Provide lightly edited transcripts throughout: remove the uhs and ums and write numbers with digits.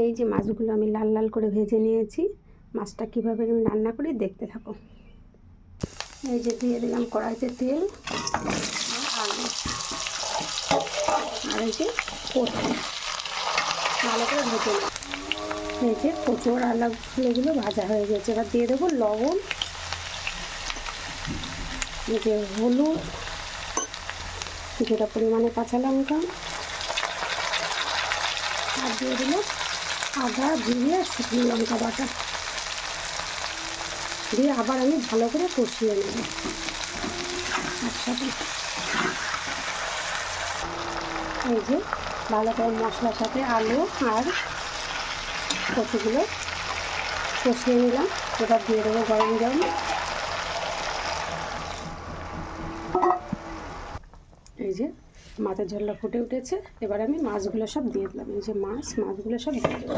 এই যে মাছগুলো আমি লাল লাল করে ভেজে নিয়েছি। মাছটা কীভাবে আমি রান্না করি দেখতে থাকো। এই যে দিয়ে দিলাম কড়াইতে তেল আর আলু, আর এই যে কচু ভালো করে ভেজে নিই। এই যে কচু আর আলুগুলো ভাজা হয়ে গেছে। এবার দিয়ে দেবো লবণ, এই যে হলুদ, কিছুটা পরিমাণে কাঁচা লঙ্কা, আর দিয়ে দিল আদা জিরে আর শুকনো লঙ্কা বাটা দিয়ে আবার আমি ভালো করে কষিয়ে নেব একসাথে। এই যে ভালো করে মশলার সাথে আলু আর কচুগুলো কষিয়ে নিলাম। এবার দিয়ে দেবো গরম জল। এই যে মাছের ঝোলটা ফুটে উঠেছে। এবার আমি মাছগুলো সব দিয়ে দিলাম। এই যে মাছগুলো সব দিয়ে দেবো।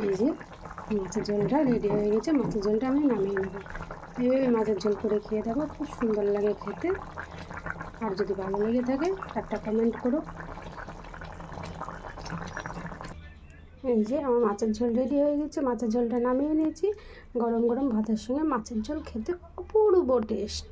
এই যে মাছের ঝোলটা রেডি হয়ে গেছে। মাছের ঝোলটা আমি নামিয়ে নেব। এইভাবে মাছের ঝোল করে খেয়ে দেবো, খুব সুন্দর লাগে খেতে। আর যদি ভালো লেগে থাকে একটা কমেন্ট করো। এই যে আমার মাছের ঝোল রেডি হয়ে গেছে। মাছের ঝোলটা নামিয়ে নিয়েছি। গরম গরম ভাতের সঙ্গে মাছের ঝোল খেতে অপূর্ব টেস্ট।